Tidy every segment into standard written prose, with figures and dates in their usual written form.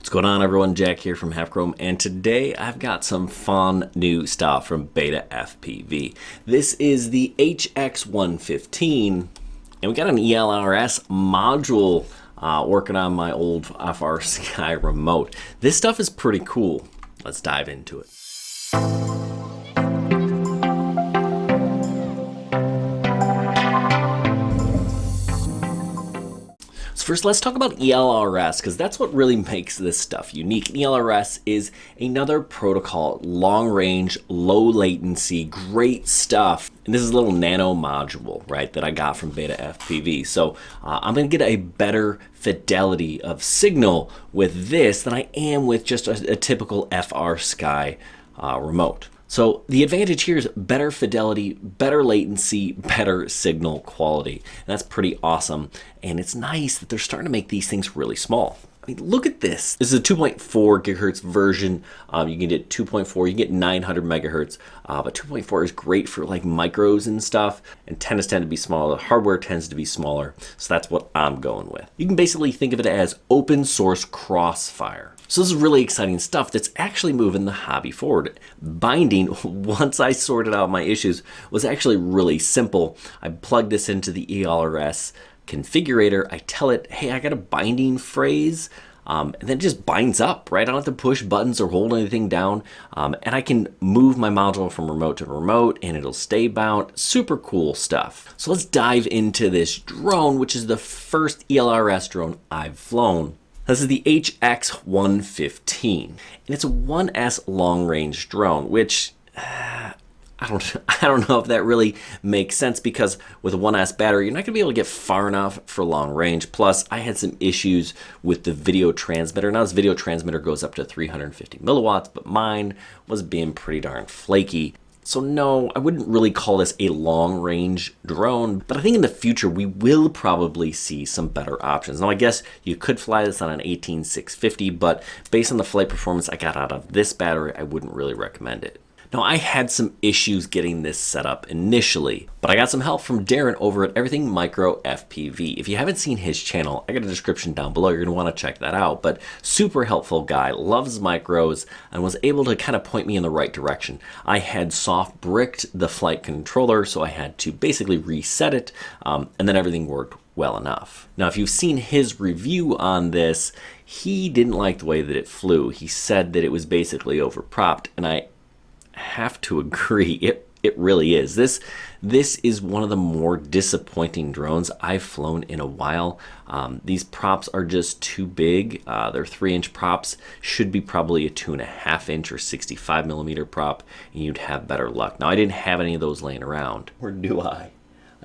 What's going on, everyone? Jack here from Half Chrome, and today I've got some fun new stuff from BetaFPV. This is the HX115, and we got an ELRS module working on my old FR Sky remote. This stuff is pretty cool. Let's dive into it. First, let's talk about ELRS, because that's what really makes this stuff unique. ELRS is another protocol, long range, low latency, great stuff. And this is a little nano module, right, that I got from BetaFPV. So I'm going to get a better fidelity of signal with this than I am with just a typical FR Sky remote. So the advantage here is better fidelity, better latency, better signal quality. And that's pretty awesome. And it's nice that they're starting to make these things really small. I mean, look at this. This is a 2.4 gigahertz version. You can get 2.4, you can get 900 megahertz, but 2.4 is great for like micros and stuff, and tend to be smaller. The hardware tends to be smaller, so that's what I'm going with. You can basically think of it as open source Crossfire. So this is really exciting stuff that's actually moving the hobby forward. Binding, once I sorted out my issues, was actually really simple. I plugged this into the ELRS configurator. I tell it, hey, I got a binding phrase, and then it just binds up, right? I don't have to push buttons or hold anything down, and I can move my module from remote to remote, and it'll stay bound. Super cool stuff. So let's dive into this drone, which is the first ELRS drone I've flown. This is the HX115, and it's a 1S long-range drone, which I don't know if that really makes sense, because with a 1S battery, you're not going to be able to get far enough for long range. Plus, I had some issues with the video transmitter. Now, this video transmitter goes up to 350 milliwatts, but mine was being pretty darn flaky. So no, I wouldn't really call this a long-range drone, but I think in the future we will probably see some better options. Now, I guess you could fly this on an 18650, but based on the flight performance I got out of this battery, I wouldn't really recommend it. Now, I had some issues getting this set up initially, but I got some help from Darren over at Everything Micro FPV. If you haven't seen his channel, I got a description down below. You're going to want to check that out, but super helpful guy, loves micros, and was able to kind of point me in the right direction. I had soft bricked the flight controller, so I had to basically reset it, and then everything worked well enough. Now, if you've seen his review on this, he didn't like the way that it flew. He said that it was basically overpropped, and I have to agree, it really is. This is one of the more disappointing drones I've flown in a while. These props are just too big. They're 3-inch props, should be probably a 2.5-inch or 65mm prop, and you'd have better luck. Now, I didn't have any of those laying around, or do I?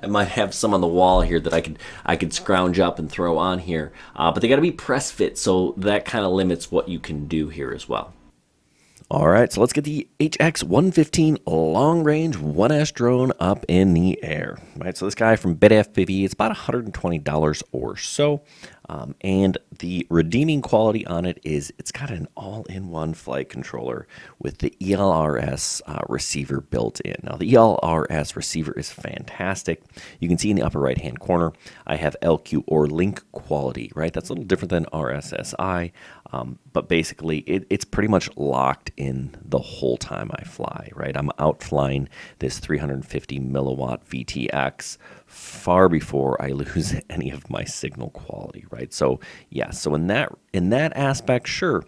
I might have some on the wall here that I could scrounge up and throw on here, but they got to be press fit, so that kind of limits what you can do here as well. All right, so let's get the HX115 long-range 1S drone up in the air. Right, so this guy from BetaFPV, it's about $120 or so. And the redeeming quality on it is it's got an all-in-one flight controller with the ELRS receiver built in. Now, the ELRS receiver is fantastic. You can see in the upper right-hand corner, I have LQ or link quality, right? That's a little different than RSSI, but basically it's pretty much locked in the whole time I fly, right? I'm out flying this 350 milliwatt VTX far before I lose any of my signal quality, right? So yeah, so in that aspect, sure,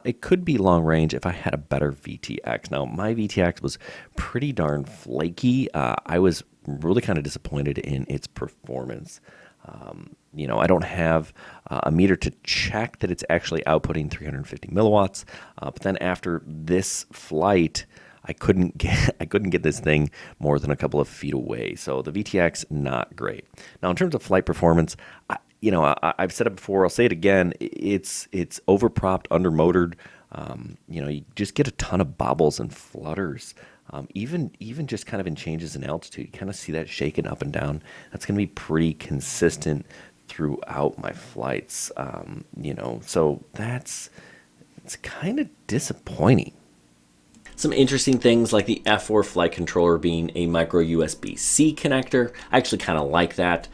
it could be long range if I had a better VTX. Now, my VTX was pretty darn flaky. I was really kind of disappointed in its performance. You know, I don't have a meter to check that it's actually outputting 350 milliwatts, but then after this flight, I couldn't get this thing more than a couple of feet away. So the VTX, not great. Now, in terms of flight performance, I've said it before, I'll say it again, it's overpropped, undermotored. You know, you just get a ton of bobbles and flutters. Even just kind of in changes in altitude, you kind of see that shaking up and down. That's going to be pretty consistent throughout my flights. You know, so it's kind of disappointing. Some interesting things like the F4 flight controller being a micro USB-C connector. I actually kind of like that.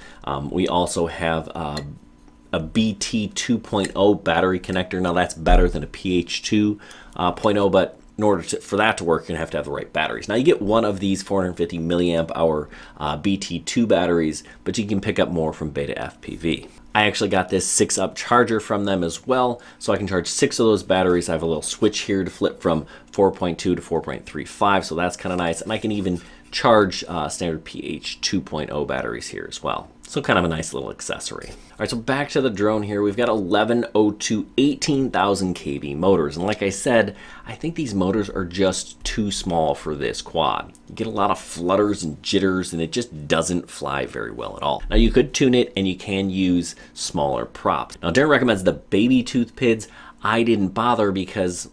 We also have a a BT 2.0 battery connector. Now that's better than a PH 2.0, but in order for that to work, you're going to have the right batteries. Now you get one of these 450 milliamp hour BT2 batteries, but you can pick up more from BetaFPV. I actually got this 6-up charger from them as well, so I can charge 6 of those batteries. I have a little switch here to flip from 4.2 to 4.35, so that's kind of nice. And I can even charge standard PH 2.0 batteries here as well. So kind of a nice little accessory. All right, so back to the drone here. We've got 1102 18,000 kV motors. And like I said, I think these motors are just too small for this quad. You get a lot of flutters and jitters, and it just doesn't fly very well at all. Now you could tune it, and you can use smaller props. Now Darren recommends the baby tooth PIDs. I didn't bother because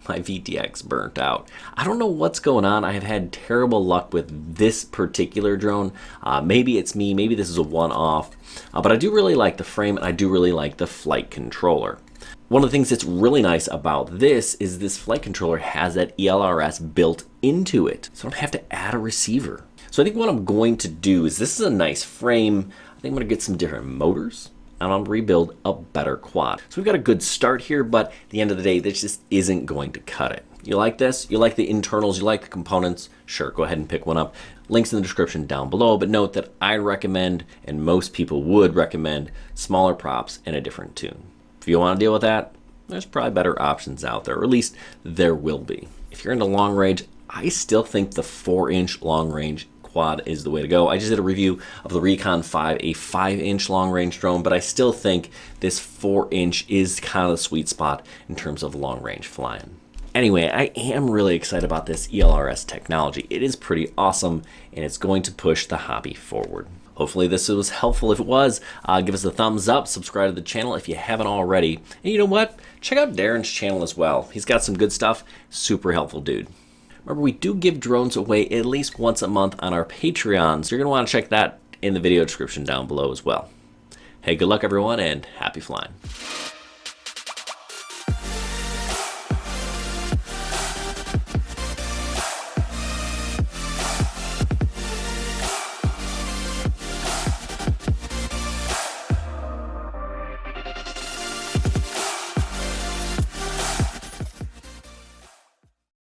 my VTX burnt out. I don't know what's going on. I have had terrible luck with this particular drone. Maybe it's me, maybe this is a one-off, but I do really like the frame, and I do really like the flight controller. One of the things that's really nice about this is this flight controller has that ELRS built into it, so I don't have to add a receiver. So I think what I'm going to do is, this is a nice frame. I think I'm gonna get some different motors, and I'll rebuild a better quad. So we've got a good start here, but at the end of the day, this just isn't going to cut it. You like this? You like the internals? You like the components? Sure, go ahead and pick one up. Links in the description down below, but note that I recommend, and most people would recommend, smaller props and a different tune. If you want to deal with that, there's probably better options out there, or at least there will be. If you're into long range, I still think the 4-inch long range quad is the way to go. I just did a review of the Recon 5, a 5-inch long range drone, but I still think this 4-inch is kind of the sweet spot in terms of long range flying. Anyway, I am really excited about this ELRS technology. It is pretty awesome, and it's going to push the hobby forward. Hopefully this was helpful. If it was, give us a thumbs up, subscribe to the channel if you haven't already. And you know what? Check out Darren's channel as well. He's got some good stuff. Super helpful dude. Remember, we do give drones away at least once a month on our Patreon, so you're going to want to check that in the video description down below as well. Hey, good luck everyone, and happy flying.